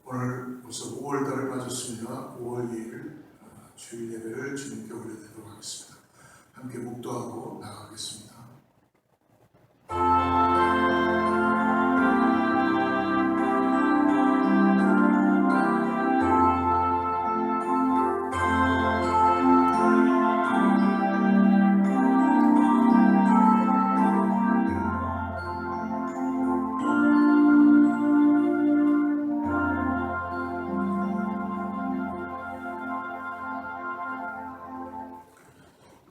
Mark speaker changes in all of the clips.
Speaker 1: 오늘 벌써 5월달을 맞았습니다. 5월 2일 주일 예배를 주님께 올려드리도록 하겠습니다. 함께 묵도하고 나가겠습니다.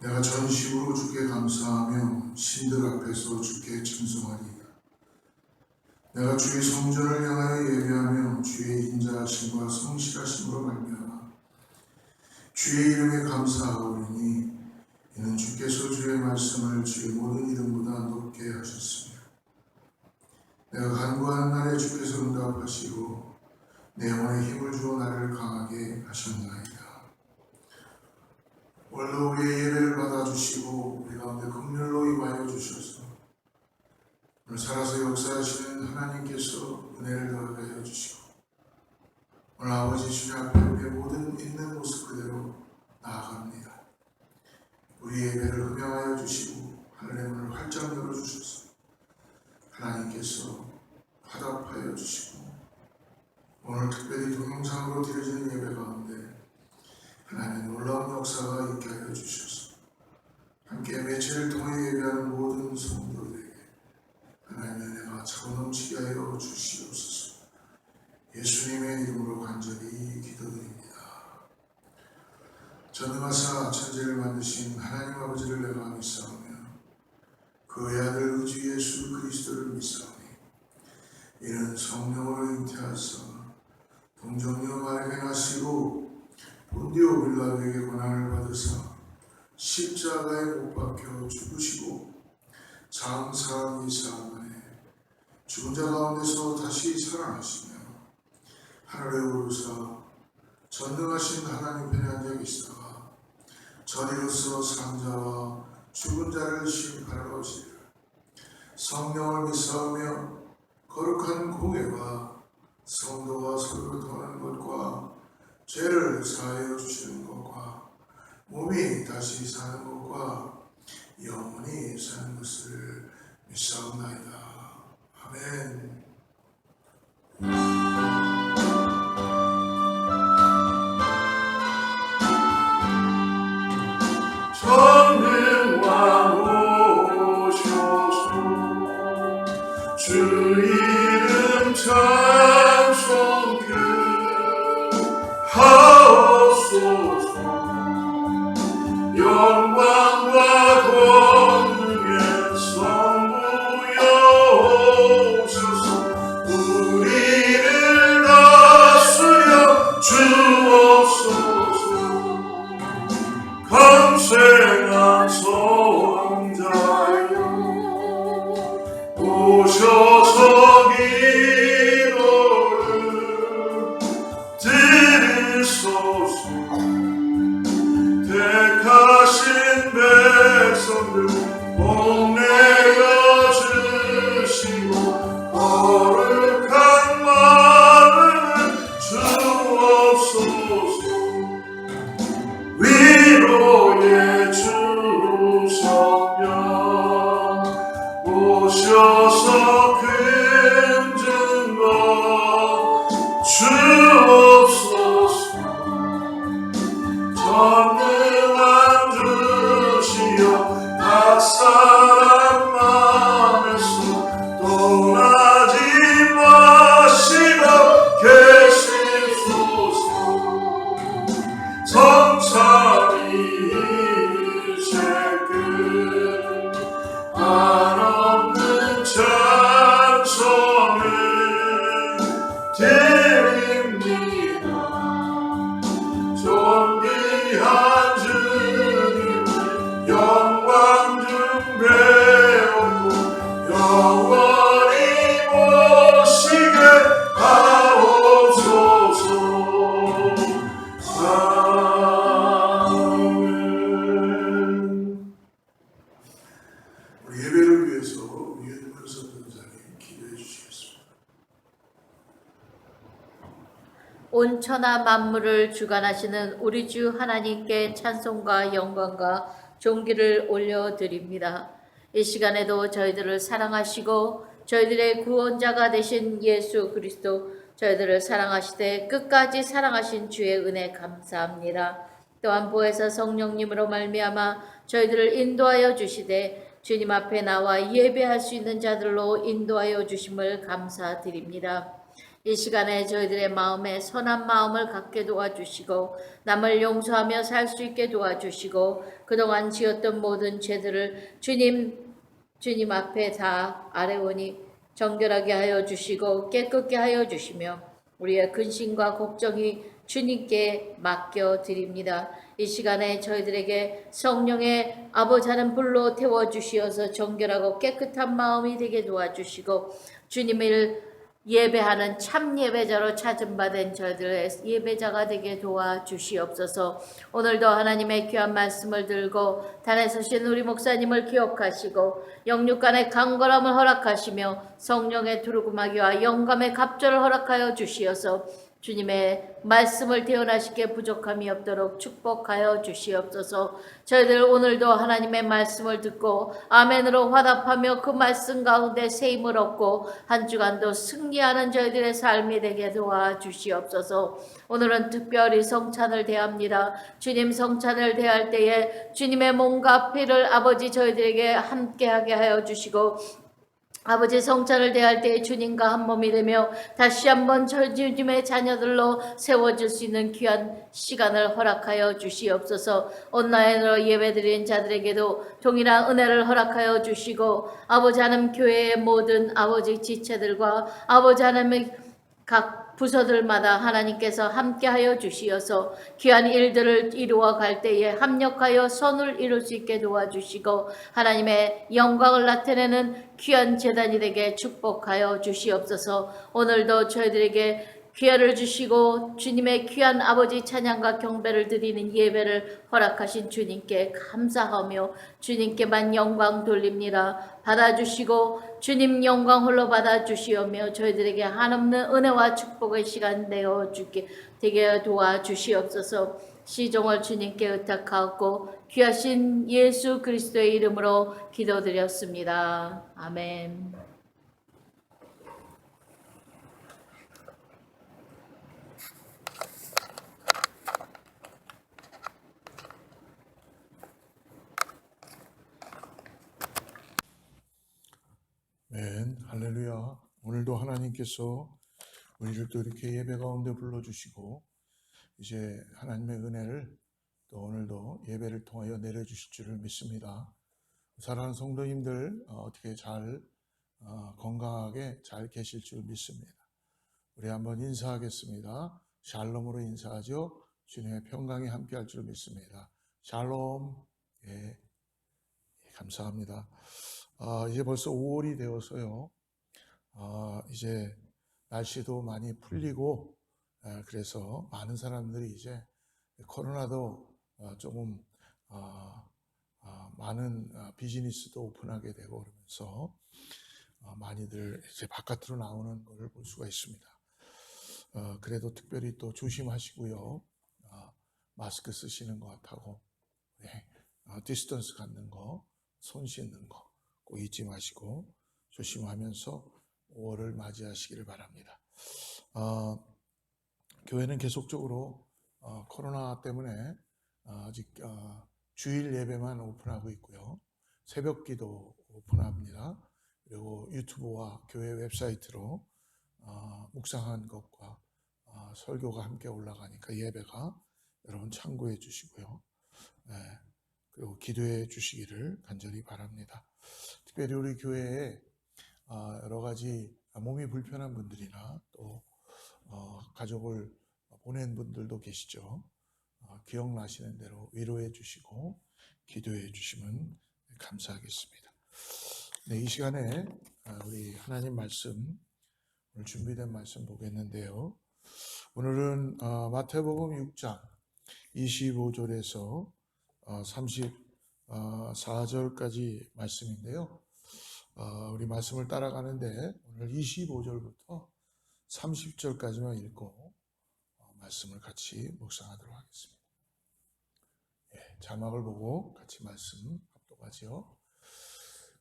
Speaker 1: 내가 전심으로 주께 감사하며 신들 앞에서 주께 찬송하리이다. 내가 주의 성전을 향하여 예배하며 주의 인자하심과 성실하심으로 말미암아 주의 이름에 감사하오니 이는 주께서 주의 말씀을 주의 모든 이름보다 높게 하셨으며 내가 간구하는 날에 주께서 응답하시고 내 영혼에 힘을 주어 나를 강하게 하셨나이다. 오늘도 우리의 예배를 받아주시고 우리 가운데 긍휼로 임하여 주셔서 오늘 살아서 역사하시는 하나님께서 은혜를 더하게 하여 주시고 오늘 아버지 주님 앞에 우리의 모든 있는 모습 그대로 나아갑니다. 우리의 예배를 흠양하여 주시고 하늘의 문을 활짝 열어주셔서 하나님께서 화답하여 주시고 오늘 특별히 동영상으로 드려지는 예배 가운데 하나님의 놀라운 역사가 있게 하여 주셔서 함께 매체를 통해 예배하는 모든 성도들에게 하나님의 은혜가 차고 넘치게 하여 주시옵소서. 예수님의 이름으로 간절히 기도드립니다. 전능하사 천지를 만드신 하나님 아버지를 내가 믿사오며 그의 아들 의주 예수 그리스도를 믿사오니 이는 성령으로 잉태하사 동정녀 마리아에게 나시고 본디오 빌라도에게 고난을 받으사 십자가에 못 박혀 죽으시고 장사한 2사흘 만에 죽은 자 가운데서 다시 살아나시며 하늘에 오르사 전능하신 하나님 편에 앉아 계시다가 저리로서 산자와 죽은 자를 심판하러 오시리라. 성령을 믿사오며 거룩한 공회와 성도가 서로 통하는 것과 죄를 사하여 주시는 것과 몸이 다시 사는 것과 영원히 사는 것을 믿사옵나이다. 아멘.
Speaker 2: 전능왕 오셔서 주 이름 찬송케 하옵소서. 영광과 권능의 성부여 오셔서 우리를 다스려 주옵소서. 감생한 성자여 오셔서 기도를 들으소서. 택하신 백성들 복내어 주시고 거룩한 마음을 주옵소서. 위로의 주 성령 오셔서 금증거 주옵소서. 전능한 주시여 각 사람 마음에서 떠나지 마시고 계시소서. 성찬이 이제 끝 배웠고 영원히 모시게 하옵소서. 아멘.
Speaker 1: 우리 예배를 위해서 유현문석 변호사님 기도해 주시겠습니다.
Speaker 3: 온 천하 만물을 주관하시는 우리 주 하나님께 찬송과 영광과 존귀를 올려드립니다. 이 시간에도 저희들을 사랑하시고 저희들의 구원자가 되신 예수 그리스도, 저희들을 사랑하시되 끝까지 사랑하신 주의 은혜 감사합니다. 또한 보혜사 성령님으로 말미암아 저희들을 인도하여 주시되 주님 앞에 나와 예배할 수 있는 자들로 인도하여 주심을 감사드립니다. 이 시간에 저희들의 마음에 선한 마음을 갖게 도와주시고 남을 용서하며 살 수 있게 도와주시고 그동안 지었던 모든 죄들을 주님 앞에 다 아뢰오니 정결하게 하여 주시고 깨끗게 하여 주시며 우리의 근심과 걱정이 주님께 맡겨드립니다. 이 시간에 저희들에게 성령의 아버지 하는 불로 태워주시어서 정결하고 깨끗한 마음이 되게 도와주시고 주님을 예배하는 참 예배자로 찾음받은 저희들의 예배자가 되게 도와주시옵소서. 오늘도 하나님의 귀한 말씀을 들고 단에 서신 우리 목사님을 기억하시고 영육간의 강건함을 허락하시며 성령의 두루마기와 영감의 갑절을 허락하여 주시어서 주님의 말씀을 태어나시게 부족함이 없도록 축복하여 주시옵소서. 저희들 오늘도 하나님의 말씀을 듣고 아멘으로 화답하며 그 말씀 가운데 새 힘을 얻고 한 주간도 승리하는 저희들의 삶이 되게 도와주시옵소서. 오늘은 특별히 성찬을 대합니다. 주님 성찬을 대할 때에 주님의 몸과 피를 아버지 저희들에게 함께하게 하여 주시고 아버지 성찬을 대할 때에 주님과 한 몸이 되며 다시 한번 주님의 자녀들로 세워질 수 있는 귀한 시간을 허락하여 주시옵소서. 온라인으로 예배드린 자들에게도 동일한 은혜를 허락하여 주시고 아버지 하나님 교회의 모든 아버지 지체들과 아버지 하나님의 각 부서들마다 하나님께서 함께하여 주시어서 귀한 일들을 이루어 갈 때에 합력하여 선을 이룰 수 있게 도와주시고 하나님의 영광을 나타내는 귀한 제단이 되게 축복하여 주시옵소서. 오늘도 저희들에게 기회를 주시고 주님의 귀한 아버지 찬양과 경배를 드리는 예배를 허락하신 주님께 감사하며 주님께만 영광 돌립니다. 받아주시고 주님 영광 홀로 받아주시오며 저희들에게 한없는 은혜와 축복의 시간 내어주게 되게 도와주시옵소서. 시종을 주님께 의탁하고 귀하신 예수 그리스도의 이름으로 기도드렸습니다. 아멘.
Speaker 1: 아멘. 할렐루야. 오늘도 하나님께서 우리를 또 이렇게 예배 가운데 불러주시고 이제 하나님의 은혜를 또 오늘도 예배를 통하여 내려주실 줄을 믿습니다. 사랑하는 성도님들 어떻게 잘 건강하게 잘 계실 줄 믿습니다. 우리 한번 인사하겠습니다. 샬롬으로 인사하죠. 주님의 평강이 함께할 줄 믿습니다. 샬롬. 예, 감사합니다. 이제 벌써 5월이 되어서요. 이제 날씨도 많이 풀리고 그래서 많은 사람들이 이제 코로나도 조금 많은 비즈니스도 오픈하게 되고 그러면서 많이들 이제 바깥으로 나오는 것을 볼 수가 있습니다. 그래도 특별히 또 조심하시고요. 마스크 쓰시는 것하고 디스턴스 갖는 거, 손 씻는 거 꼭 잊지 마시고 조심하면서 5월을 맞이하시기를 바랍니다. 교회는 계속적으로 코로나 때문에 아직 주일 예배만 오픈하고 있고요. 새벽 기도 오픈합니다. 그리고 유튜브와 교회 웹사이트로 묵상한 것과 설교가 함께 올라가니까 예배가 여러분 참고해 주시고요. 그리고 기도해 주시기를 간절히 바랍니다. 특별히 우리 교회에 여러 가지 몸이 불편한 분들이나 또 가족을 보낸 분들도 계시죠. 기억나시는 대로 위로해 주시고 기도해 주시면 감사하겠습니다. 네, 이 시간에 우리 하나님 말씀, 오늘 준비된 말씀 보겠는데요. 오늘은 마태복음 6장 25절에서 34절까지 말씀인데요. 우리 말씀을 따라가는데 오늘 25절부터 30절까지만 읽고 말씀을 같이 묵상하도록 하겠습니다. 자막을 보고 같이 말씀 합독하지요.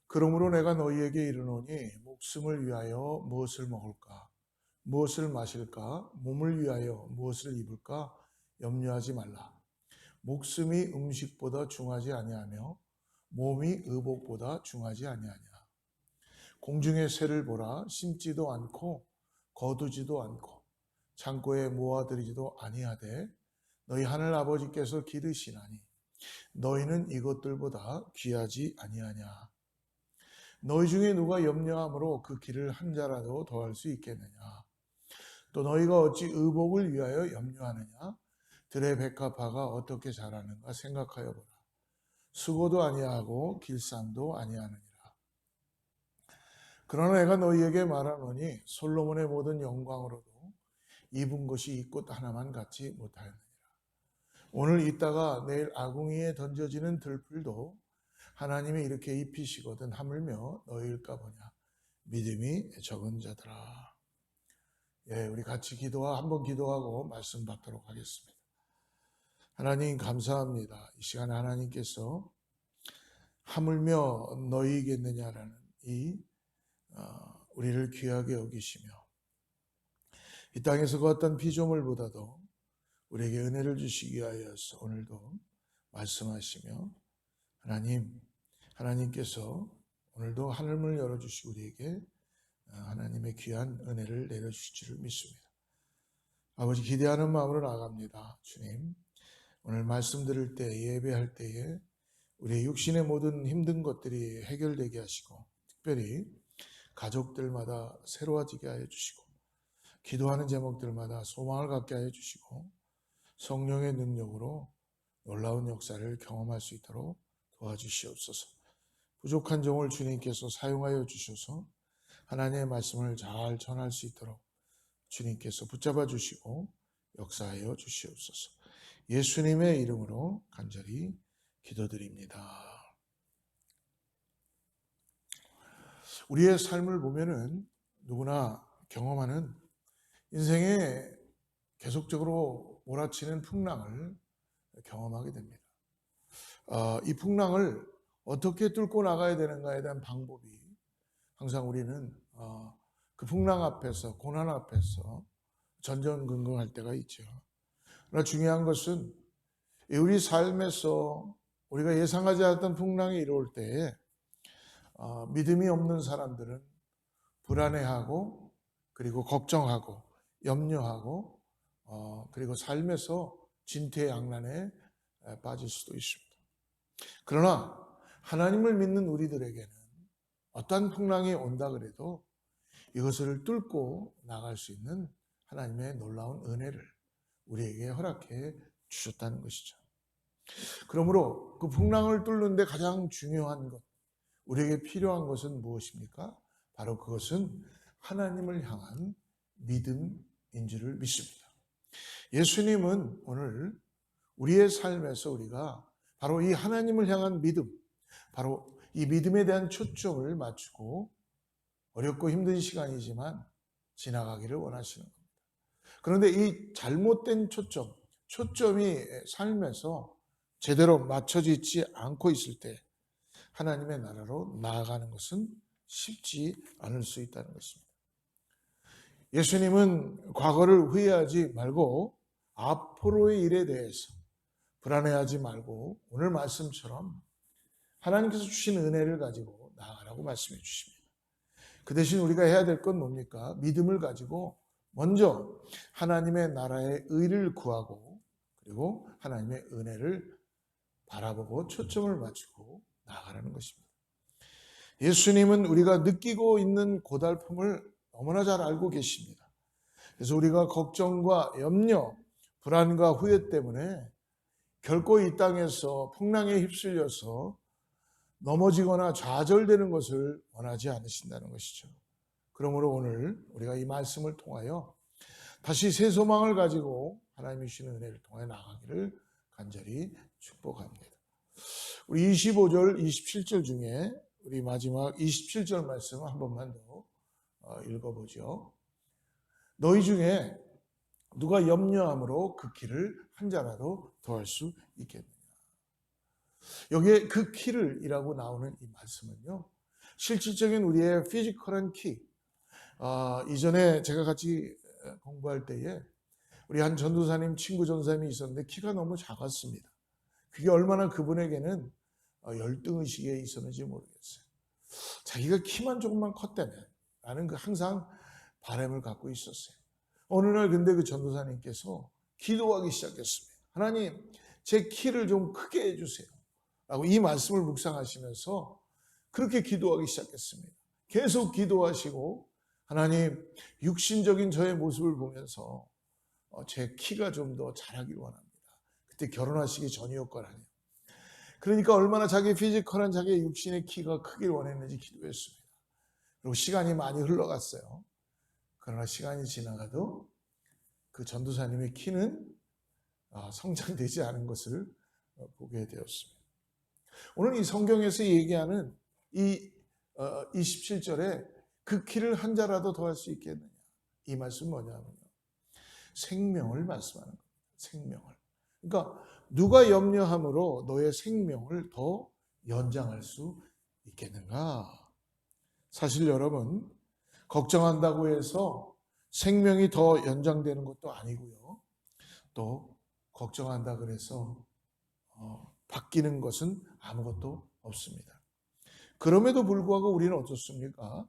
Speaker 1: 그러므로 내가 너희에게 이르노니 목숨을 위하여 무엇을 먹을까, 무엇을 마실까, 몸을 위하여 무엇을 입을까 염려하지 말라. 목숨이 음식보다 중하지 아니하며 몸이 의복보다 중하지 아니하냐. 공중의 새를 보라. 심지도 않고 거두지도 않고 창고에 모아들이지도 아니하되 너희 하늘 아버지께서 기르시나니 너희는 이것들보다 귀하지 아니하냐. 너희 중에 누가 염려함으로 그 길을 한 자라도 더할 수 있겠느냐. 또 너희가 어찌 의복을 위하여 염려하느냐. 들의 백합화가 어떻게 자라는가 생각하여 보라. 수고도 아니하고 길쌈도 아니하느니라. 그러나 내가 너희에게 말하노니 솔로몬의 모든 영광으로도 입은 것이 이 꽃 하나만 갖지 못하였느니라. 오늘 있다가 내일 아궁이에 던져지는 들풀도 하나님이 이렇게 입히시거든 하물며 너희일까 보냐. 믿음이 적은 자들아. 우리 같이 한번 기도하고 말씀 받도록 하겠습니다. 하나님 감사합니다. 이 시간에 하나님께서 하물며 너희이겠느냐라는 우리를 귀하게 여기시며 이 땅에서 그 어떤 피조물보다도 우리에게 은혜를 주시기 위하여서 오늘도 말씀하시며 하나님께서 오늘도 하늘문을 열어주시고 우리에게 하나님의 귀한 은혜를 내려주실 줄 믿습니다. 아버지 기대하는 마음으로 나아갑니다. 주님 오늘 말씀 들을 때 예배할 때에 우리의 육신의 모든 힘든 것들이 해결되게 하시고 특별히 가족들마다 새로워지게 하여 주시고 기도하는 제목들마다 소망을 갖게 하여 주시고 성령의 능력으로 놀라운 역사를 경험할 수 있도록 도와주시옵소서. 부족한 종을 주님께서 사용하여 주셔서 하나님의 말씀을 잘 전할 수 있도록 주님께서 붙잡아 주시고 역사하여 주시옵소서. 예수님의 이름으로 간절히 기도드립니다. 우리의 삶을 보면은 누구나 경험하는 인생에 계속적으로 몰아치는 풍랑을 경험하게 됩니다. 이 풍랑을 어떻게 뚫고 나가야 되는가에 대한 방법이 항상 우리는 그 풍랑 앞에서 고난 앞에서 전전긍긍할 때가 있죠. 그러나 중요한 것은 우리 삶에서 우리가 예상하지 않았던 풍랑이 이루어올 때에 믿음이 없는 사람들은 불안해하고 그리고 걱정하고 염려하고 그리고 삶에서 진퇴양난에 빠질 수도 있습니다. 그러나 하나님을 믿는 우리들에게는 어떠한 풍랑이 온다 그래도 이것을 뚫고 나갈 수 있는 하나님의 놀라운 은혜를 우리에게 허락해 주셨다는 것이죠. 그러므로 그 풍랑을 뚫는데 가장 중요한 것, 우리에게 필요한 것은 무엇입니까? 바로 그것은 하나님을 향한 믿음인 줄을 믿습니다. 예수님은 오늘 우리의 삶에서 우리가 바로 이 하나님을 향한 믿음, 바로 이 믿음에 대한 초점을 맞추고 어렵고 힘든 시간이지만 지나가기를 원하시는 겁니다. 그런데 이 잘못된 초점이 삶에서 제대로 맞춰지지 않고 있을 때 하나님의 나라로 나아가는 것은 쉽지 않을 수 있다는 것입니다. 예수님은 과거를 후회하지 말고 앞으로의 일에 대해서 불안해하지 말고 오늘 말씀처럼 하나님께서 주신 은혜를 가지고 나아가라고 말씀해 주십니다. 그 대신 우리가 해야 될 건 뭡니까? 믿음을 가지고 먼저 하나님의 나라의 의를 구하고 그리고 하나님의 은혜를 바라보고 초점을 맞추고 나아가라는 것입니다. 예수님은 우리가 느끼고 있는 고달픔을 너무나 잘 알고 계십니다. 그래서 우리가 걱정과 염려, 불안과 후회 때문에 결코 이 땅에서 풍랑에 휩쓸려서 넘어지거나 좌절되는 것을 원하지 않으신다는 것이죠. 그러므로 오늘 우리가 이 말씀을 통하여 다시 새 소망을 가지고 하나님이 주시는 은혜를 통해 나가기를 간절히 축복합니다. 우리 25절, 27절 중에 우리 마지막 27절 말씀 한 번만 더 읽어보죠. 너희 중에 누가 염려함으로 그 키를 한 자라도 더할 수 있겠느냐. 여기에 그 키를이라고 나오는 이 말씀은요, 실질적인 우리의 피지컬한 키. 이전에 제가 같이 공부할 때에 우리 한 전도사님, 친구 전도사님이 있었는데 키가 너무 작았습니다. 그게 얼마나 그분에게는 열등의식에 있었는지 모르겠어요. 자기가 키만 조금만 컸다면 라는 그 항상 바람을 갖고 있었어요. 어느 날 근데 그 전도사님께서 기도하기 시작했습니다. 하나님, 제 키를 좀 크게 해주세요 라고 이 말씀을 묵상하시면서 그렇게 기도하기 시작했습니다. 계속 기도하시고 하나님, 육신적인 저의 모습을 보면서 제 키가 좀 더 자라길 원합니다. 그때 결혼하시기 전이었거라요. 그러니까 얼마나 자기 피지컬한 자기의 육신의 키가 크길 원했는지 기도했습니다. 그리고 시간이 많이 흘러갔어요. 그러나 시간이 지나가도 그 전도사님의 키는 성장되지 않은 것을 보게 되었습니다. 오늘 이 성경에서 얘기하는 이 27절에 그 키를 한 자라도 더할 수 있겠느냐. 이 말씀은 뭐냐면요, 생명을 말씀하는 겁니다. 생명을. 그러니까 누가 염려함으로 너의 생명을 더 연장할 수 있겠는가. 사실 여러분, 걱정한다고 해서 생명이 더 연장되는 것도 아니고요, 또 걱정한다 그래서 바뀌는 것은 아무것도 없습니다. 그럼에도 불구하고 우리는 어떻습니까?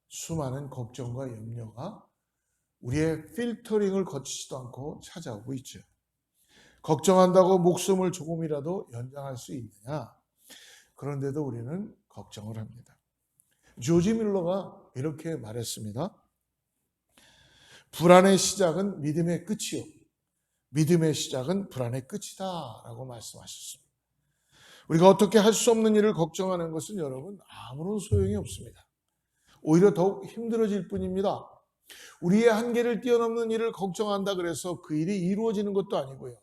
Speaker 1: 수많은 걱정과 염려가 우리의 필터링을 거치지도 않고 찾아오고 있죠. 걱정한다고 목숨을 조금이라도 연장할 수 있느냐? 그런데도 우리는 걱정을 합니다. 조지 밀러가 이렇게 말했습니다. 불안의 시작은 믿음의 끝이요, 믿음의 시작은 불안의 끝이다 라고 말씀하셨습니다. 우리가 어떻게 할 수 없는 일을 걱정하는 것은 여러분 아무런 소용이 없습니다. 오히려 더욱 힘들어질 뿐입니다. 우리의 한계를 뛰어넘는 일을 걱정한다 그래서 그 일이 이루어지는 것도 아니고요,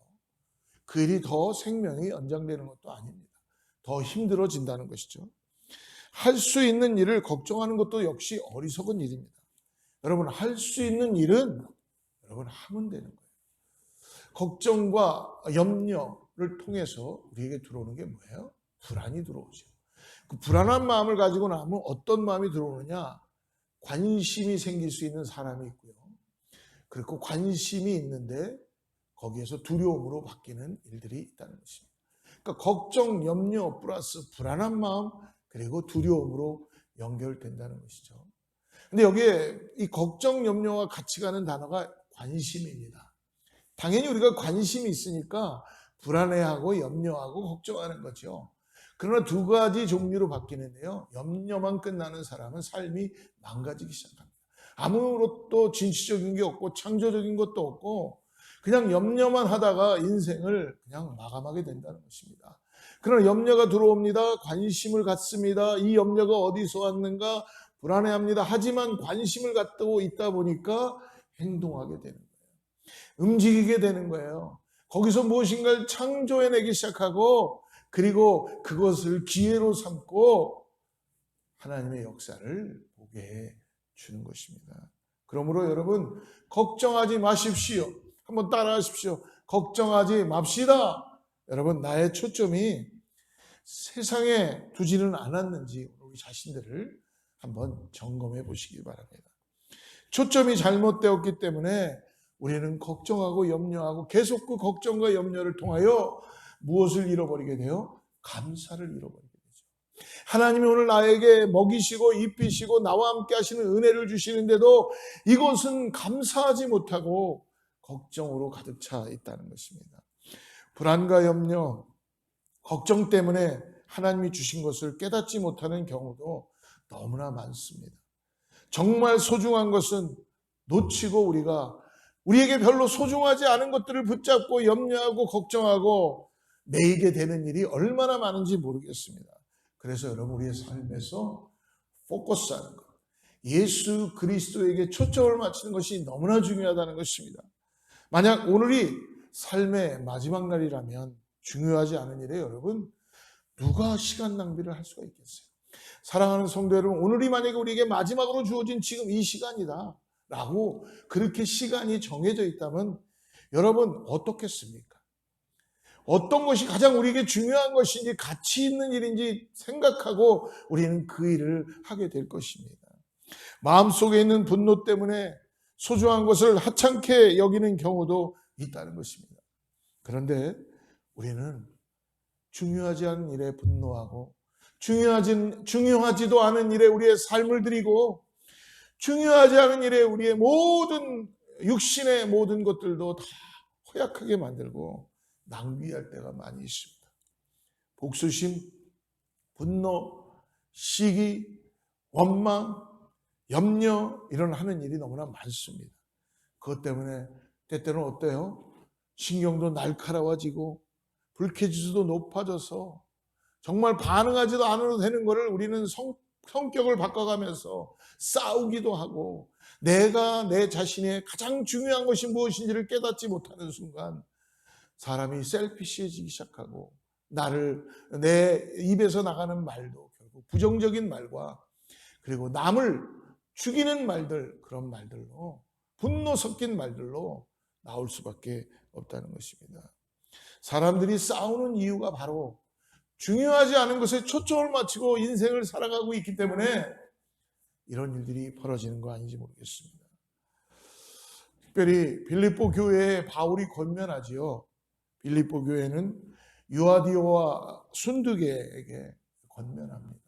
Speaker 1: 그 일이 더 생명이 연장되는 것도 아닙니다. 더 힘들어진다는 것이죠. 할 수 있는 일을 걱정하는 것도 역시 어리석은 일입니다. 여러분, 할 수 있는 일은 여러분 하면 되는 거예요. 걱정과 염려를 통해서 우리에게 들어오는 게 뭐예요? 불안이 들어오죠. 그 불안한 마음을 가지고 나면 어떤 마음이 들어오느냐? 관심이 생길 수 있는 사람이 있고요, 그리고 관심이 있는데 거기에서 두려움으로 바뀌는 일들이 있다는 것입니다. 그러니까 걱정, 염려 플러스 불안한 마음, 그리고 두려움으로 연결된다는 것이죠. 근데 여기에 이 걱정, 염려와 같이 가는 단어가 관심입니다. 당연히 우리가 관심이 있으니까 불안해하고 염려하고 걱정하는 거죠. 그러나 두 가지 종류로 바뀌는데요, 염려만 끝나는 사람은 삶이 망가지기 시작합니다. 아무것도 진취적인 게 없고 창조적인 것도 없고 그냥 염려만 하다가 인생을 그냥 마감하게 된다는 것입니다. 그러나 염려가 들어옵니다. 관심을 갖습니다. 이 염려가 어디서 왔는가 불안해합니다. 하지만 관심을 갖고 있다 보니까 행동하게 되는 거예요. 움직이게 되는 거예요. 거기서 무엇인가를 창조해내기 시작하고, 그리고 그것을 기회로 삼고 하나님의 역사를 보게 해 주는 것입니다. 그러므로 여러분, 걱정하지 마십시오. 한번 따라 하십시오. 걱정하지 맙시다. 여러분, 나의 초점이 세상에 두지는 않았는지 우리 자신들을 한번 점검해 보시기 바랍니다. 초점이 잘못되었기 때문에 우리는 걱정하고 염려하고 계속 그 걱정과 염려를 통하여 무엇을 잃어버리게 돼요? 감사를 잃어버리게 되죠. 하나님이 오늘 나에게 먹이시고 입히시고 나와 함께 하시는 은혜를 주시는데도 이것은 감사하지 못하고 걱정으로 가득 차 있다는 것입니다. 불안과 염려, 걱정 때문에 하나님이 주신 것을 깨닫지 못하는 경우도 너무나 많습니다. 정말 소중한 것은 놓치고 우리에게 별로 소중하지 않은 것들을 붙잡고 염려하고 걱정하고 매이게 되는 일이 얼마나 많은지 모르겠습니다. 그래서 여러분 우리의 삶에서 포커스하는 것, 예수 그리스도에게 초점을 맞추는 것이 너무나 중요하다는 것입니다. 만약 오늘이 삶의 마지막 날이라면 중요하지 않은 일에 여러분 누가 시간 낭비를 할 수가 있겠어요? 사랑하는 성도 여러분, 오늘이 만약에 우리에게 마지막으로 주어진 지금 이 시간이다 라고 그렇게 시간이 정해져 있다면 여러분 어떻겠습니까? 어떤 것이 가장 우리에게 중요한 것인지 가치 있는 일인지 생각하고 우리는 그 일을 하게 될 것입니다. 마음속에 있는 분노 때문에 소중한 것을 하찮게 여기는 경우도 있다는 것입니다. 그런데 우리는 중요하지 않은 일에 분노하고 중요하지도 않은 일에 우리의 삶을 드리고 중요하지 않은 일에 우리의 모든 육신의 모든 것들도 다 허약하게 만들고 낭비할 때가 많이 있습니다. 복수심, 분노, 시기, 원망, 염려 이런 하는 일이 너무나 많습니다. 그것 때문에 때때로는 어때요? 신경도 날카로워지고 불쾌지수도 높아져서 정말 반응하지도 않아도 되는 것을 우리는 성격을 바꿔가면서 싸우기도 하고 내가 내 자신의 가장 중요한 것이 무엇인지를 깨닫지 못하는 순간 사람이 셀피시해지기 시작하고 내 입에서 나가는 말도 결국 부정적인 말과 그리고 남을 죽이는 말들, 그런 말들로 분노 섞인 말들로 나올 수밖에 없다는 것입니다. 사람들이 싸우는 이유가 바로 중요하지 않은 것에 초점을 맞추고 인생을 살아가고 있기 때문에 이런 일들이 벌어지는 거 아닌지 모르겠습니다. 특별히 빌립보 교회에 바울이 권면하지요. 빌립보 교회는 유아디오와 순두계에게 권면합니다.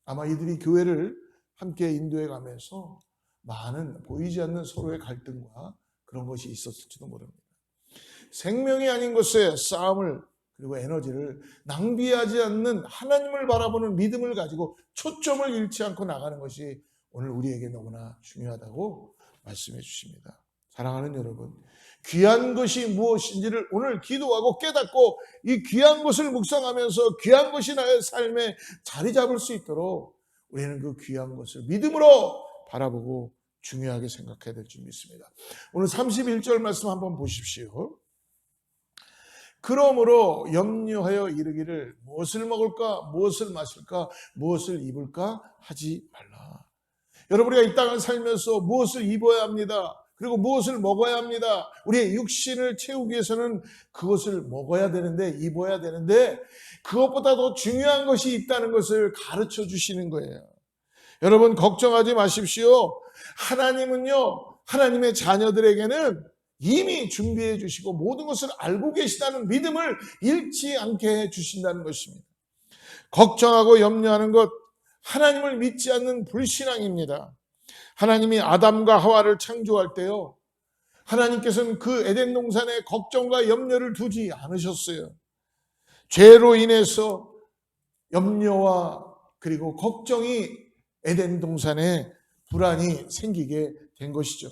Speaker 1: 아마 이들이 교회를 함께 인도해 가면서 많은 보이지 않는 서로의 갈등과 그런 것이 있었을지도 모릅니다. 생명이 아닌 것에 싸움을 그리고 에너지를 낭비하지 않는 하나님을 바라보는 믿음을 가지고 초점을 잃지 않고 나가는 것이 오늘 우리에게 너무나 중요하다고 말씀해 주십니다. 사랑하는 여러분, 귀한 것이 무엇인지를 오늘 기도하고 깨닫고 이 귀한 것을 묵상하면서 귀한 것이 나의 삶에 자리 잡을 수 있도록 우리는 그 귀한 것을 믿음으로 바라보고 중요하게 생각해야 될 줄 믿습니다. 오늘 31절 말씀 한번 보십시오. 그러므로 염려하여 이르기를 무엇을 먹을까, 무엇을 마실까, 무엇을 입을까 하지 말라. 여러분, 우리가 이 땅을 살면서 무엇을 입어야 합니다. 그리고 무엇을 먹어야 합니다. 우리의 육신을 채우기 위해서는 그것을 먹어야 되는데, 입어야 되는데 그것보다 더 중요한 것이 있다는 것을 가르쳐 주시는 거예요. 여러분, 걱정하지 마십시오. 하나님은요, 하나님의 자녀들에게는 이미 준비해 주시고 모든 것을 알고 계시다는 믿음을 잃지 않게 해 주신다는 것입니다. 걱정하고 염려하는 것, 하나님을 믿지 않는 불신앙입니다. 하나님이 아담과 하와를 창조할 때요, 하나님께서는 그 에덴 동산에 걱정과 염려를 두지 않으셨어요. 죄로 인해서 염려와 그리고 걱정이 에덴 동산에 불안이 생기게 된 것이죠.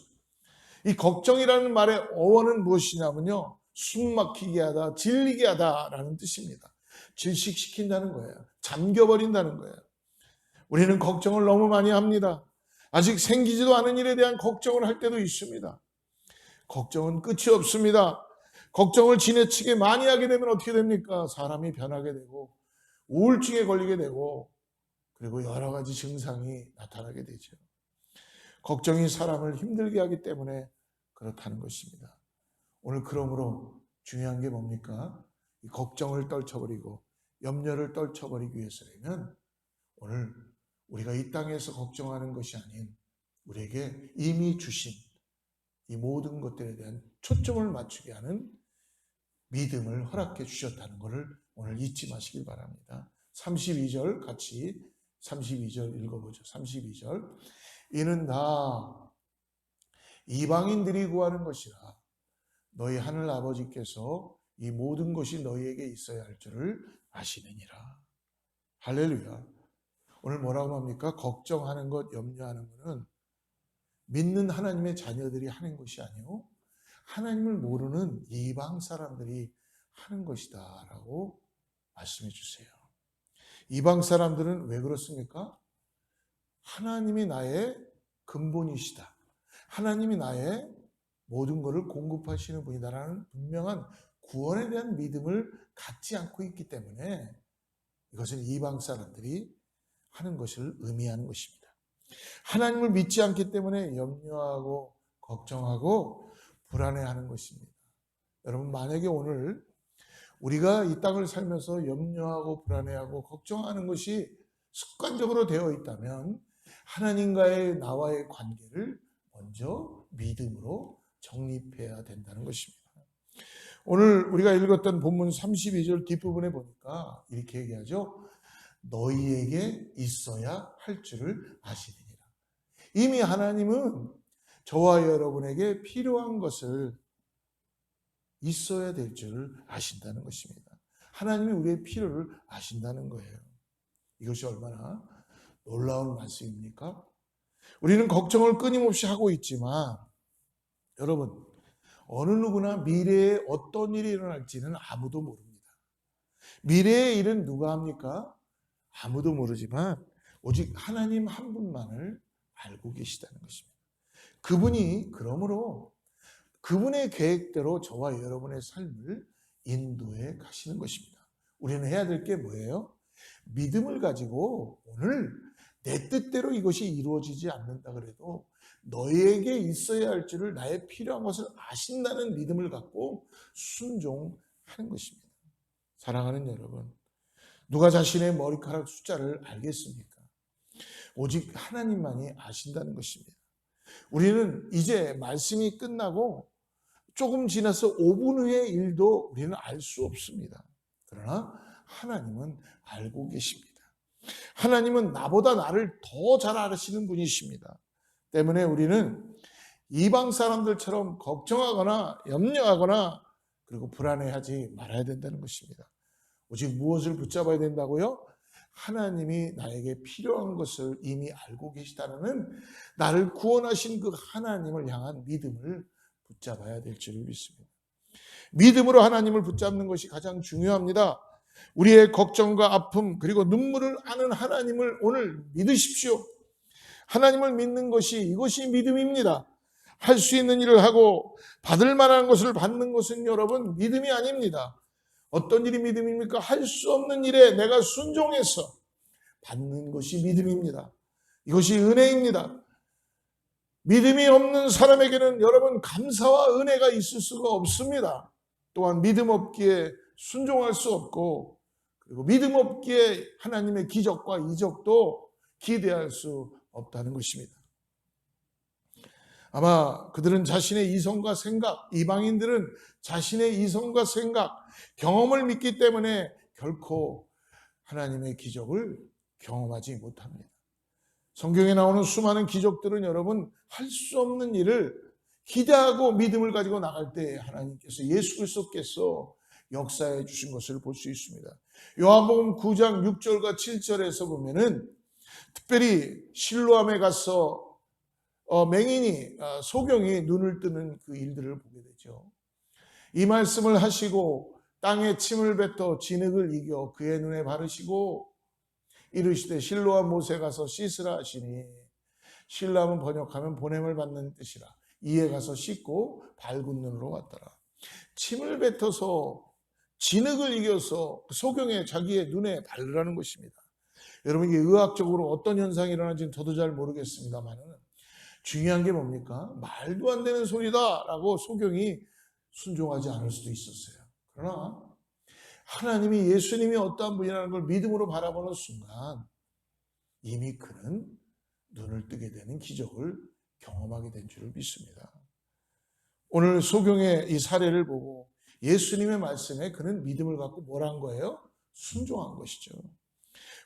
Speaker 1: 이 걱정이라는 말의 어원은 무엇이냐면요, 숨막히게 하다, 질리게 하다라는 뜻입니다. 질식시킨다는 거예요. 잠겨버린다는 거예요. 우리는 걱정을 너무 많이 합니다. 아직 생기지도 않은 일에 대한 걱정을 할 때도 있습니다. 걱정은 끝이 없습니다. 걱정을 지나치게 많이 하게 되면 어떻게 됩니까? 사람이 변하게 되고 우울증에 걸리게 되고 그리고 여러 가지 증상이 나타나게 되죠. 걱정이 사람을 힘들게 하기 때문에 그렇다는 것입니다. 오늘 그러므로 중요한 게 뭡니까? 이 걱정을 떨쳐버리고 염려를 떨쳐버리기 위해서라면 오늘 우리가 이 땅에서 걱정하는 것이 아닌 우리에게 이미 주신 이 모든 것들에 대한 초점을 맞추게 하는 믿음을 허락해 주셨다는 것을 오늘 잊지 마시길 바랍니다. 32절 같이 32절 읽어보죠. 32절. 이는 다 이방인들이 구하는 것이라 너희 하늘 아버지께서 이 모든 것이 너희에게 있어야 할 줄을 아시느니라. 할렐루야. 오늘 뭐라고 합니까? 걱정하는 것, 염려하는 것은 믿는 하나님의 자녀들이 하는 것이 아니요, 하나님을 모르는 이방 사람들이 하는 것이다 라고 말씀해 주세요. 이방 사람들은 왜 그렇습니까? 하나님이 나의 근본이시다. 하나님이 나의 모든 것을 공급하시는 분이다라는 분명한 구원에 대한 믿음을 갖지 않고 있기 때문에 이것은 이방 사람들이 하는 것을 의미하는 것입니다. 하나님을 믿지 않기 때문에 염려하고 걱정하고 불안해하는 것입니다. 여러분, 만약에 오늘 우리가 이 땅을 살면서 염려하고 불안해하고 걱정하는 것이 습관적으로 되어 있다면 하나님과의 나와의 관계를 먼저 믿음으로 정립해야 된다는 것입니다. 오늘 우리가 읽었던 본문 32절 뒷부분에 보니까 이렇게 얘기하죠. 너희에게 있어야 할 줄을 아시느니라. 이미 하나님은 저와 여러분에게 필요한 것을 있어야 될 줄을 아신다는 것입니다. 하나님이 우리의 필요를 아신다는 거예요. 이것이 얼마나 놀라운 말씀입니까? 우리는 걱정을 끊임없이 하고 있지만 여러분, 어느 누구나 미래에 어떤 일이 일어날지는 아무도 모릅니다. 미래의 일은 누가 합니까? 아무도 모르지만 오직 하나님 한 분만을 알고 계시다는 것입니다. 그분이 그러므로 그분의 계획대로 저와 여러분의 삶을 인도해 가시는 것입니다. 우리는 해야 될 게 뭐예요? 믿음을 가지고 오늘 내 뜻대로 이것이 이루어지지 않는다 그래도 너희에게 있어야 할 줄을 나의 필요한 것을 아신다는 믿음을 갖고 순종하는 것입니다. 사랑하는 여러분, 누가 자신의 머리카락 숫자를 알겠습니까? 오직 하나님만이 아신다는 것입니다. 우리는 이제 말씀이 끝나고 조금 지나서 5분 후의 일도 우리는 알 수 없습니다. 그러나 하나님은 알고 계십니다. 하나님은 나보다 나를 더 잘 아시는 분이십니다. 때문에 우리는 이방 사람들처럼 걱정하거나 염려하거나 그리고 불안해하지 말아야 된다는 것입니다. 오직 무엇을 붙잡아야 된다고요? 하나님이 나에게 필요한 것을 이미 알고 계시다는 나를 구원하신 그 하나님을 향한 믿음을 붙잡아야 될 줄을 믿습니다. 믿음으로 하나님을 붙잡는 것이 가장 중요합니다. 우리의 걱정과 아픔 그리고 눈물을 아는 하나님을 오늘 믿으십시오. 하나님을 믿는 것이 이것이 믿음입니다. 할 수 있는 일을 하고 받을 만한 것을 받는 것은 여러분 믿음이 아닙니다. 어떤 일이 믿음입니까? 할 수 없는 일에 내가 순종해서 받는 것이 믿음입니다. 이것이 은혜입니다. 믿음이 없는 사람에게는 여러분 감사와 은혜가 있을 수가 없습니다. 또한 믿음 없기에 순종할 수 없고 그리고 믿음 없기에 하나님의 기적과 이적도 기대할 수 없다는 것입니다. 아마 그들은 자신의 이성과 생각, 이방인들은 자신의 이성과 생각, 경험을 믿기 때문에 결코 하나님의 기적을 경험하지 못합니다. 성경에 나오는 수많은 기적들은 여러분 할 수 없는 일을 기대하고 믿음을 가지고 나갈 때 하나님께서 예수 그리스도께서 역사해 주신 것을 볼 수 있습니다. 요한복음 9장 6절과 7절에서 보면은 특별히 실로암에 가서 맹인이 소경이 눈을 뜨는 그 일들을 보게 되죠. 이 말씀을 하시고 땅에 침을 뱉어 진흙을 이겨 그의 눈에 바르시고 이르시되 실로암 못에 가서 씻으라 하시니 실로암은 번역하면 보냄을 받는 뜻이라. 이에 가서 씻고 밝은 눈으로 왔더라. 침을 뱉어서 진흙을 이겨서 소경의 자기의 눈에 바르라는 것입니다. 여러분 이게 의학적으로 어떤 현상이 일어나는지는 저도 잘 모르겠습니다만 중요한 게 뭡니까? 말도 안 되는 소리다 라고 소경이 순종하지 않을 수도 있었어요. 그러나 하나님이 예수님이 어떠한 분이라는 걸 믿음으로 바라보는 순간 이미 그는 눈을 뜨게 되는 기적을 경험하게 된 줄을 믿습니다. 오늘 소경의 이 사례를 보고 예수님의 말씀에 그는 믿음을 갖고 뭘 한 거예요? 순종한 것이죠.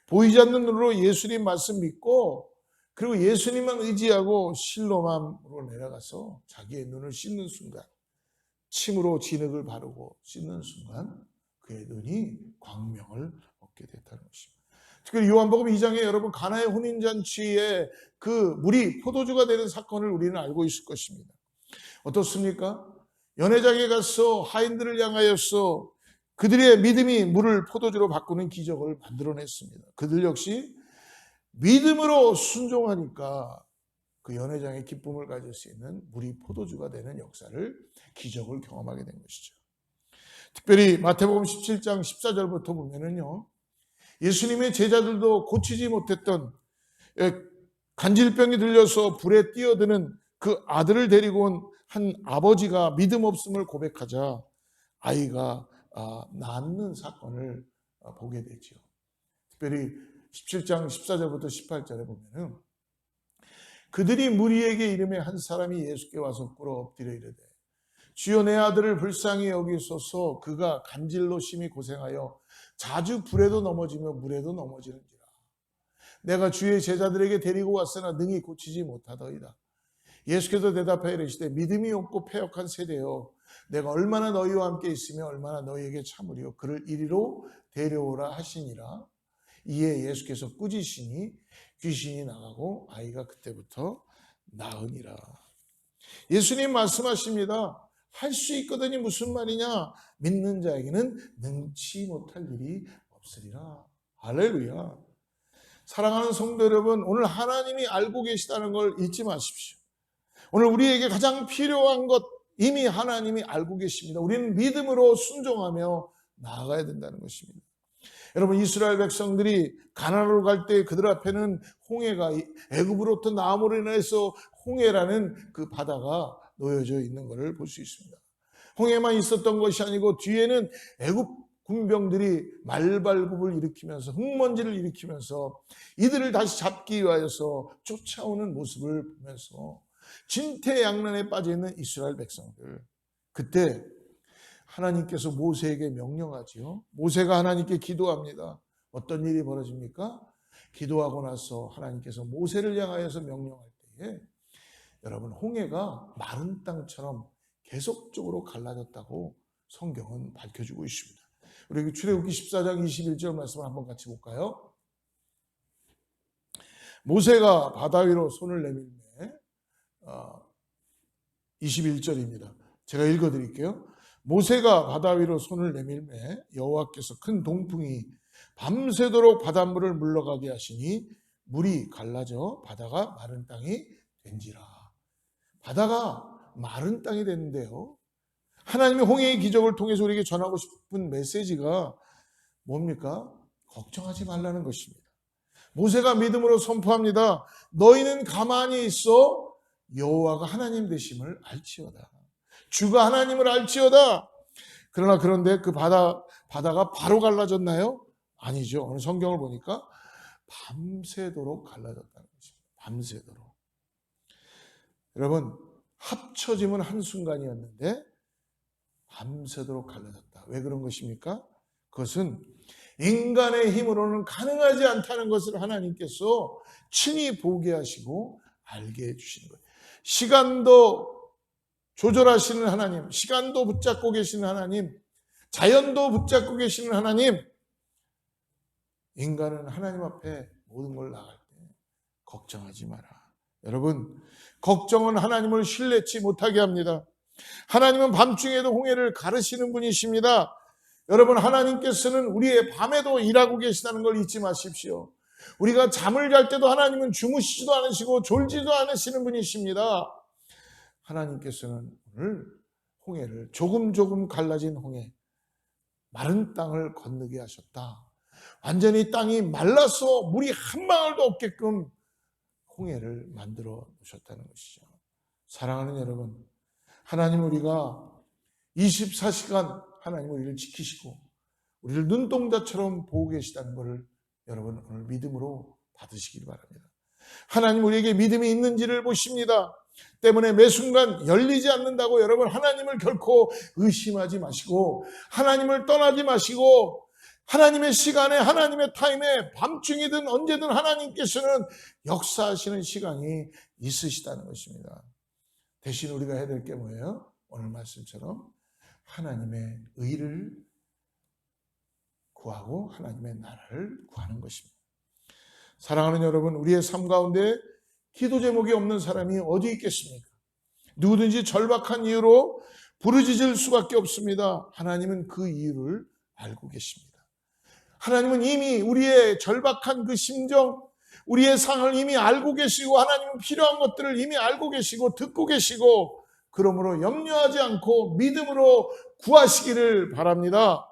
Speaker 1: 보이지 않는 눈으로 예수님 말씀 믿고 그리고 예수님만 의지하고 실로암으로 내려가서 자기의 눈을 씻는 순간 침으로 진흙을 바르고 씻는 순간 그의 눈이 광명을 얻게 됐다는 것입니다. 특히 요한복음 2장에 여러분 가나의 혼인잔치에 그 물이 포도주가 되는 사건을 우리는 알고 있을 것입니다. 어떻습니까? 연회장에 가서 하인들을 향하여서 그들의 믿음이 물을 포도주로 바꾸는 기적을 만들어냈습니다. 그들 역시 믿음으로 순종하니까 그 연회장의 기쁨을 가질 수 있는 물이 포도주가 되는 역사를, 기적을 경험하게 된 것이죠. 특별히 마태복음 17장 14절부터 보면은요, 예수님의 제자들도 고치지 못했던 간질병이 들려서 불에 뛰어드는 그 아들을 데리고 온 한 아버지가 믿음 없음을 고백하자 아이가 낫는 사건을 보게 되죠. 특별히 17장 14절부터 18절에 보면은 그들이 무리에게 이르매 한 사람이 예수께 와서 꿇어 엎드려 이르되 주여 내 아들을 불쌍히 여기소서 그가 간질로 심히 고생하여 자주 불에도 넘어지며 물에도 넘어지는지라. 내가 주의 제자들에게 데리고 왔으나 능히 고치지 못하더이다. 예수께서 대답하여 이르시되 믿음이 없고 패역한 세대여 내가 얼마나 너희와 함께 있으며 얼마나 너희에게 참으리요 그를 이리로 데려오라 하시니라. 이에 예수께서 꾸짖으시니 귀신이 나가고 아이가 그때부터 나으니라. 예수님 말씀하십니다. 할 수 있거든이 무슨 말이냐? 믿는 자에게는 능치 못할 일이 없으리라. 할렐루야. 사랑하는 성도 여러분, 오늘 하나님이 알고 계시다는 걸 잊지 마십시오. 오늘 우리에게 가장 필요한 것 이미 하나님이 알고 계십니다. 우리는 믿음으로 순종하며 나아가야 된다는 것입니다. 여러분, 이스라엘 백성들이 가나안으로 갈 때 그들 앞에는 홍해가, 애굽으로부터 나옴으로 인해서 홍해라는 그 바다가 놓여져 있는 것을 볼 수 있습니다. 홍해만 있었던 것이 아니고 뒤에는 애굽 군병들이 말발굽을 일으키면서 흙먼지를 일으키면서 이들을 다시 잡기 위하여서 쫓아오는 모습을 보면서 진퇴양난에 빠져있는 이스라엘 백성들, 그때 하나님께서 모세에게 명령하지요. 모세가 하나님께 기도합니다. 어떤 일이 벌어집니까? 기도하고 나서 하나님께서 모세를 향하여서 명령할 때에 여러분, 홍해가 마른 땅처럼 계속적으로 갈라졌다고 성경은 밝혀주고 있습니다. 우리 출애굽기 14장 21절 말씀을 한번 같이 볼까요? 모세가 바다 위로 손을 내밀매 21절입니다. 제가 읽어드릴게요. 모세가 바다 위로 손을 내밀매 여호와께서 큰 동풍이 밤새도록 바닷물을 물러가게 하시니 물이 갈라져 바다가 마른 땅이 된지라. 바다가 마른 땅이 됐는데요, 하나님의 홍해의 기적을 통해서 우리에게 전하고 싶은 메시지가 뭡니까? 걱정하지 말라는 것입니다. 모세가 믿음으로 선포합니다. 너희는 가만히 있어 여호와가 하나님 되심을 알지어다. 주가 하나님을 알지어다. 그런데 그 바다가 바로 갈라졌나요? 아니죠. 오늘 성경을 보니까 밤새도록 갈라졌다는 것입니다. 밤새도록. 여러분, 합쳐짐은 한순간이었는데 밤새도록 갈라졌다. 왜 그런 것입니까? 그것은 인간의 힘으로는 가능하지 않다는 것을 하나님께서 친히 보게 하시고 알게 해주시는 거예요. 시간도 조절하시는 하나님, 시간도 붙잡고 계시는 하나님, 자연도 붙잡고 계시는 하나님, 인간은 하나님 앞에 모든 걸 나갈 때 걱정하지 마라. 여러분, 걱정은 하나님을 신뢰치 못하게 합니다. 하나님은 밤중에도 홍해를 가르시는 분이십니다. 여러분, 하나님께서는 우리의 밤에도 일하고 계시다는 걸 잊지 마십시오. 우리가 잠을 잘 때도 하나님은 주무시지도 않으시고 졸지도 않으시는 분이십니다. 하나님께서는 오늘 홍해를, 조금 갈라진 홍해, 마른 땅을 건너게 하셨다. 완전히 땅이 말라서 물이 한 방울도 없게끔 홍해를 만들어 놓으셨다는 것이죠. 사랑하는 여러분, 하나님, 우리가 24시간 하나님 우리를 지키시고 우리를 눈동자처럼 보고 계시다는 것을 여러분 오늘 믿음으로 받으시길 바랍니다. 하나님 우리에게 믿음이 있는지를 보십니다. 때문에 매 순간 열리지 않는다고 여러분 하나님을 결코 의심하지 마시고 하나님을 떠나지 마시고 하나님의 시간에, 하나님의 타임에, 밤중이든 언제든 하나님께서는 역사하시는 시간이 있으시다는 것입니다. 대신 우리가 해야 될 게 뭐예요? 오늘 말씀처럼 하나님의 의를 구하고 하나님의 나라를 구하는 것입니다. 사랑하는 여러분, 우리의 삶 가운데 기도 제목이 없는 사람이 어디 있겠습니까? 누구든지 절박한 이유로 부르짖을 수밖에 없습니다. 하나님은 그 이유를
Speaker 2: 알고 계십니다. 하나님은 이미 우리의 절박한 그 심정, 우리의 상을 이미 알고 계시고 하나님은 필요한 것들을 이미 알고 계시고 듣고 계시고 그러므로 염려하지 않고 믿음으로 구하시기를 바랍니다.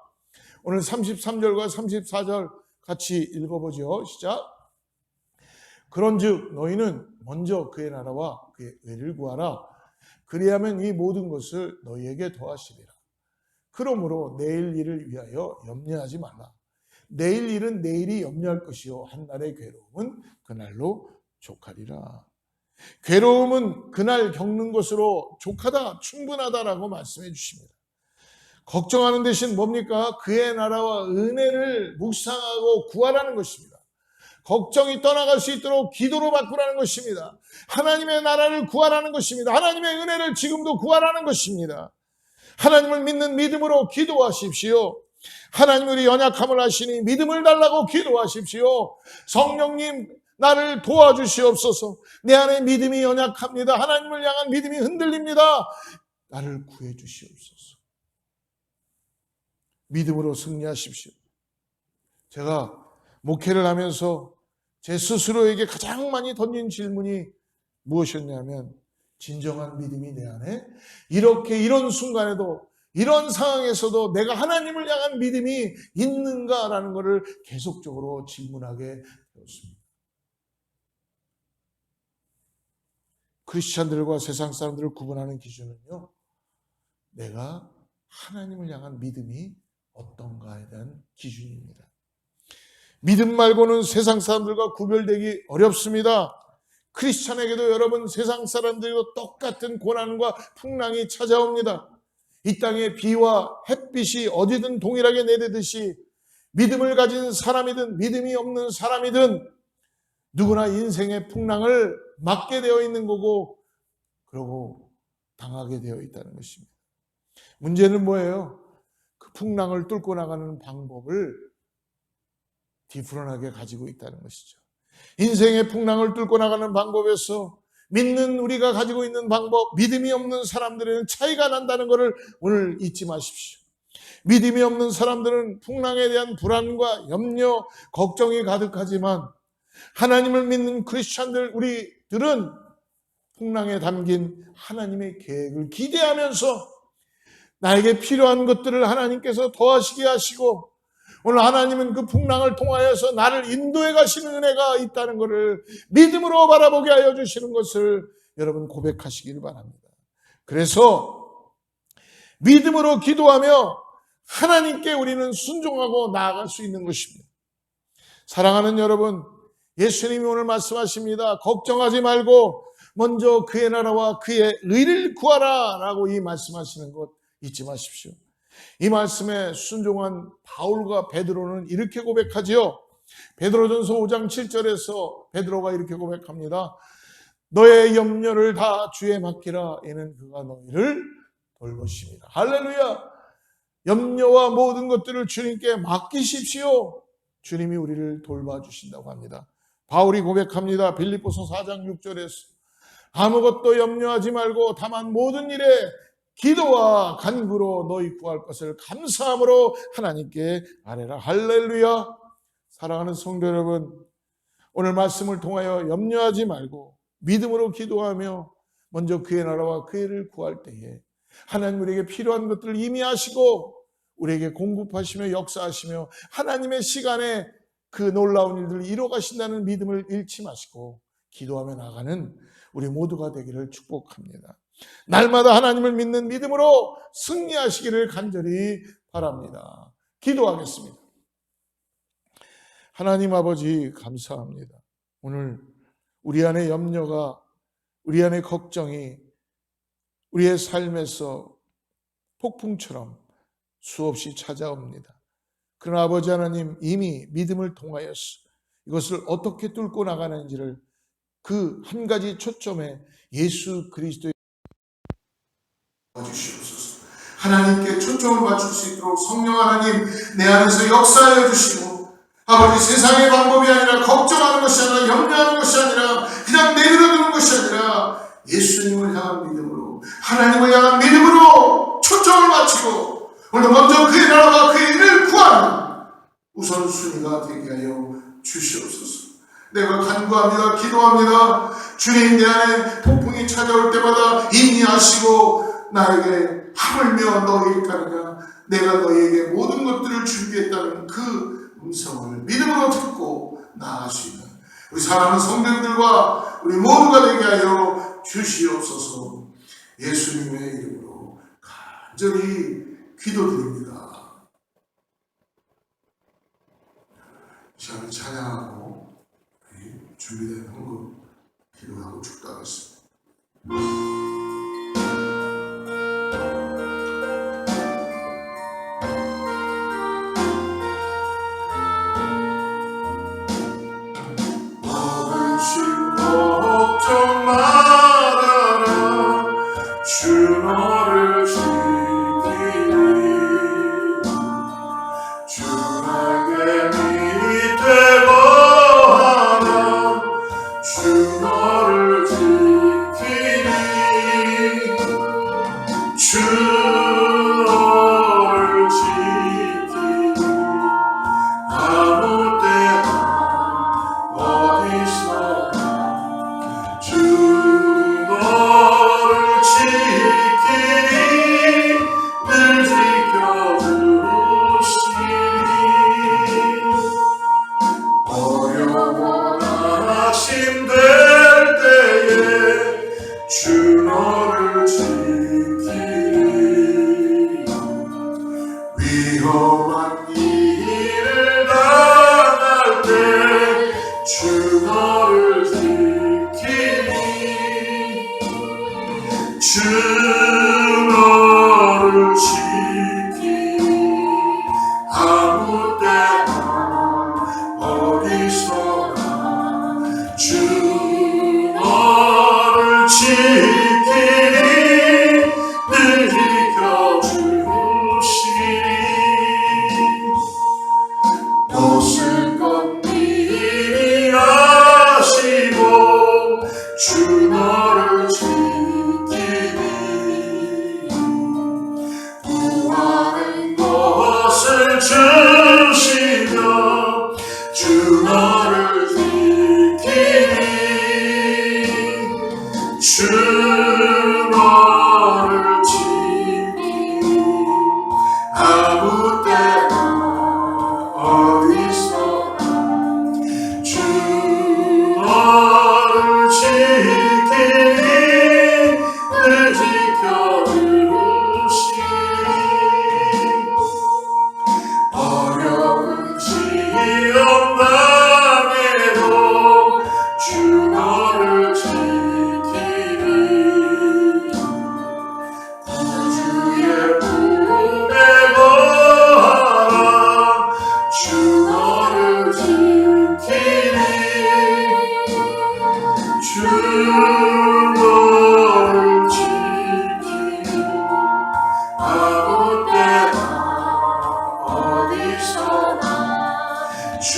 Speaker 2: 오늘 33절과 34절 같이 읽어보죠. 시작. 그런즉 너희는 먼저 그의 나라와 그의 의를 구하라. 그리하면 이 모든 것을 너희에게 더하시리라. 그러므로 내일 일을 위하여 염려하지 말라. 내일 일은 내일이 염려할 것이요 한날의 괴로움은 그날로 족하리라. 괴로움은 그날 겪는 것으로 족하다, 충분하다라고 말씀해 주십니다. 걱정하는 대신 뭡니까? 그의 나라와 은혜를 묵상하고 구하라는 것입니다. 걱정이 떠나갈 수 있도록 기도로 바꾸라는 것입니다. 하나님의 나라를 구하라는 것입니다. 하나님의 은혜를 지금도 구하라는 것입니다. 하나님을 믿는 믿음으로 기도하십시오. 하나님 우리 연약함을 아시니 믿음을 달라고 기도하십시오. 성령님 나를 도와주시옵소서. 내 안에 믿음이 연약합니다. 하나님을 향한 믿음이 흔들립니다. 나를 구해 주시옵소서. 믿음으로 승리하십시오. 제가 목회를 하면서 제 스스로에게 가장 많이 던진 질문이 무엇이었냐면 진정한 믿음이 내 안에 이렇게 이런 순간에도 이런 상황에서도 내가 하나님을 향한 믿음이 있는가라는 것을 계속적으로 질문하게 되었습니다. 크리스찬들과 세상 사람들을 구분하는 기준은요, 내가 하나님을 향한 믿음이 어떤가에 대한 기준입니다. 믿음 말고는 세상 사람들과 구별되기 어렵습니다. 크리스찬에게도 여러분 세상 사람들과 똑같은 고난과 풍랑이 찾아옵니다. 이 땅에 비와 햇빛이 어디든 동일하게 내리듯이 믿음을 가진 사람이든 믿음이 없는 사람이든 누구나 인생의 풍랑을 맞게 되어 있는 거고 그러고 당하게 되어 있다는 것입니다. 문제는 뭐예요? 그 풍랑을 뚫고 나가는 방법을 디프런하게 가지고 있다는 것이죠. 인생의 풍랑을 뚫고 나가는 방법에서 믿는 우리가 가지고 있는 방법, 믿음이 없는 사람들에는 차이가 난다는 것을 오늘 잊지 마십시오. 믿음이 없는 사람들은 풍랑에 대한 불안과 염려, 걱정이 가득하지만 하나님을 믿는 크리스찬들 우리들은 풍랑에 담긴 하나님의 계획을 기대하면서 나에게 필요한 것들을 하나님께서 더하시게 하시고 오늘 하나님은 그 풍랑을 통하여서 나를 인도해 가시는 은혜가 있다는 것을 믿음으로 바라보게 하여 주시는 것을 여러분 고백하시길 바랍니다. 그래서 믿음으로 기도하며 하나님께 우리는 순종하고 나아갈 수 있는 것입니다. 사랑하는 여러분, 예수님이 오늘 말씀하십니다. 걱정하지 말고 먼저 그의 나라와 그의 의를 구하라 라고 이 말씀하시는 것 잊지 마십시오. 이 말씀에 순종한 바울과 베드로는 이렇게 고백하지요. 베드로전서 5장 7절에서 베드로가 이렇게 고백합니다. 너의 염려를 다 주에 맡기라. 이는 그가 너희를 돌보십니다. 할렐루야. 염려와 모든 것들을 주님께 맡기십시오. 주님이 우리를 돌봐주신다고 합니다. 바울이 고백합니다. 빌립보서 4장 6절에서 아무것도 염려하지 말고 다만 모든 일에 기도와 간구로 너희 구할 것을 감사함으로 하나님께 아뢰라. 할렐루야. 사랑하는 성도 여러분, 오늘 말씀을 통하여 염려하지 말고 믿음으로 기도하며 먼저 그의 나라와 그의 일을 구할 때에 하나님 우리에게 필요한 것들을 이미 아시고 우리에게 공급하시며 역사하시며 하나님의 시간에 그 놀라운 일들을 이뤄 가신다는 믿음을 잃지 마시고 기도하며 나가는 우리 모두가 되기를 축복합니다. 날마다 하나님을 믿는 믿음으로 승리하시기를 간절히 바랍니다. 기도하겠습니다. 하나님 아버지 감사합니다. 오늘 우리 안에 염려가, 우리 안에 걱정이 우리의 삶에서 폭풍처럼 수없이 찾아옵니다. 그러나 아버지 하나님 이미 믿음을 통하여서 이것을 어떻게 뚫고 나가는지를 그 한 가지 초점에 예수 그리스도의
Speaker 1: 주시옵소서. 하나님께 초점을 맞출 수 있도록 성령 하나님 내 안에서 역사하여 주시고 아버지 세상의 방법이 아니라 걱정하는 것이 아니라 염려하는 것이 아니라 그냥 내버려두는 것이 아니라 예수님을 향한 믿음으로 하나님을 향한 믿음으로 초점을 맞추고 오늘 먼저 그의 나라와 그의 일을 구하라. 최우선 우선순위가 되게 하여 주시옵소서. 내가 간구합니다. 기도합니다. 주님, 내 안에 폭풍이 찾아올 때마다 인내하시고 나에게 하물며 너에게 가느냐, 내가 너에게 모든 것들을 준비했다는 그 음성을 믿음으로 듣고 나아갈 수 있는 우리 사랑하는 성도들과 우리 모두가 되게 하여 주시옵소서. 예수님의 이름으로 간절히 기도드립니다. 시간을 찬양하고 준비된 헌금 기도하고 축도하겠습니다. 걱정 말아라, 주 너를 지키니. 주 날개 밑에 거하라, 주 너를 지키니. 주 너를 지키니. 아무 때나 어디서나 주 너를 지키니. 늘 지켜주시니. 어려워 낙심될 때에 주 너를 지키니. 위험한 일을 당할 때 주 너를 지키니. 주 너를 지키니. 아무 때나 어디서나 주 너를 지키니. 늘 지켜주시니. 모든 것 미리 아시고 주 너를 지키니. 구하는 것을 주시며 주 너를 지키니. 주 너를 지키니. 아무 때나 어디서나 주 너를 지키니. 늘 지켜주시니. 어려운 시험 당해도 주 너를 지키니. 구주의 품에 거하라, 주 너를 지키니. 주 너를 지키니. 아무 때나 어디서나 주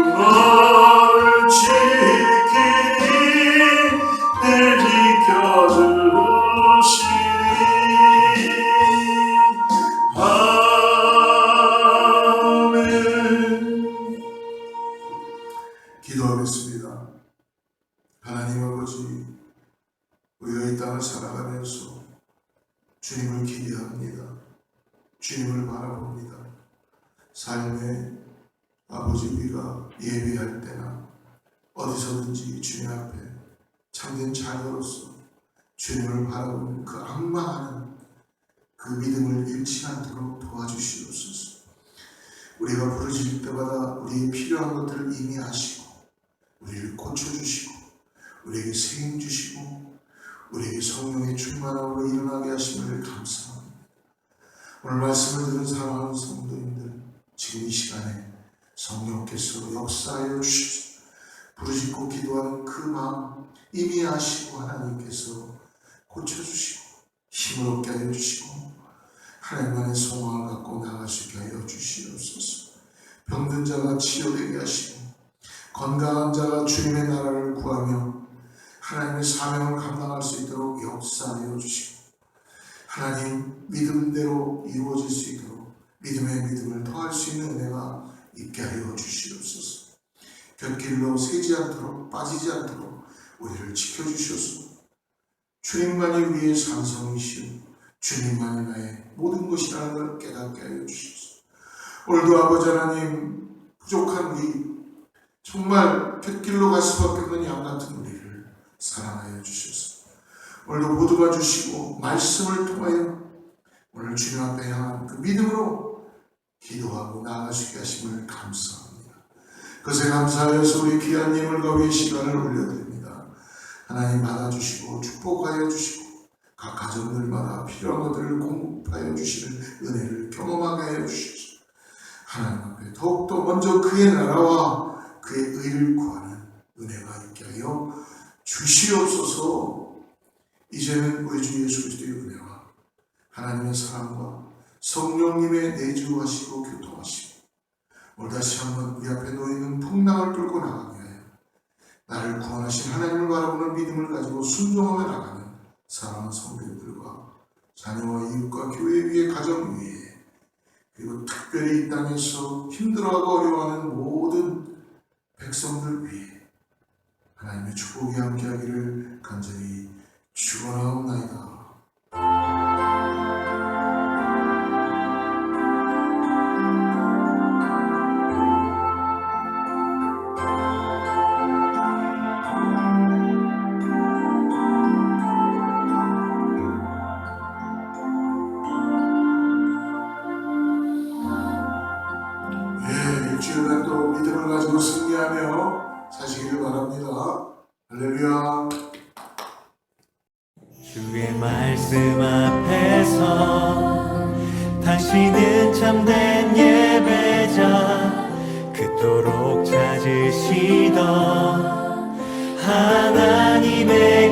Speaker 1: 너를 지키니. 늘 지켜주시니. 아멘. 기도하겠습니다. 하나님 아버지, 우리가 이 땅을 살아가면서 주님을 기대합니다. 주님을 바라봅니다. 삶의 아버지, 우리가 예배할 때나 어디서든지 주님 앞에 참된 자녀로서 주님을 바라보는 그 악마하는 그 믿음을 잃지 않도록 도와주시옵소서. 우리가 부르짖을 때마다 우리의 필요한 것들을 이미 아시고 우리를 고쳐주시고 우리에게 세임 주시고 우리에게 성령의 충만함으로 일어나게 하심을 감사합니다. 오늘 말씀을 들은 사랑하는 성도님들, 지금 이 시간에 성령께서 역사하여 주시옵소서. 부르짖고 기도하는 그 마음 이미 아시고 하나님께서 고쳐주시고 힘을 얻게 하여 주시고 하나님만의 소망을 갖고 나아갈 수 있게 하여 주시옵소서. 병든 자가 치료되게 하시고 건강한 자가 주님의 나라를 구하며 하나님의 사명을 감당할 수 있도록 역사하여 주시고 하나님 믿음대로 이루어질 수 있도록 믿음의 믿음을 더할 수 있는 은혜가 있게 하여 주시옵소서. 곁길로 새지 않도록 빠지지 않도록 우리를 지켜주시옵소서. 주님만이 우리의 산성이시오, 주님만이 나의 모든 것이라는 걸 깨닫게 하여 주시옵소서. 오늘도 아버지 하나님, 부족한 우리, 정말 곁길로 갈 수밖에 없는 양 같은 우리를 사랑하여 주시옵소서. 오늘도 보듬어 주시고 말씀을 통하여 오늘 주님 앞에 향한 그 믿음으로 기도하고 나아갈 수 있게 하심을 감사합니다. 그것에 감사하여서 우리 귀한 예물과 우리의 시간을 올려드립니다. 하나님 받아주시고 축복하여 주시고 각 가정들마다 필요한 것들을 공급하여 주시는 은혜를 경험하게 하여 주시옵소서. 하나님 앞에 더욱더 먼저 그의 나라와 그의 의를 구하는 은혜가 있게 하여 주시옵소서. 이제는 우리 주 예수 그리스도의 은혜와 하나님의 사랑과 성령님의 내주하시고 교통하시고 오늘 다시 한번 우리 앞에 놓여있는 풍랑을 뚫고 나가게 하여 나를 구원하신 하나님을 바라보는 믿음을 가지고 순종하며 나가는 사랑하는 성도들과 자녀와 이웃과 교회 위에 가정 위에 그리고 특별히 이 땅에서 힘들어하고 어려워하는 모든 백성들 위해 하나님의 축복이 함께하기를 간절히 축원하옵나이다. 일주일간 또 믿음을 가지고 승리하며 사시기를 바랍니다. 할렐루야.
Speaker 4: 주의 말씀 앞에서 당신은 참된 예배자, 그토록 찾으시던 하나님의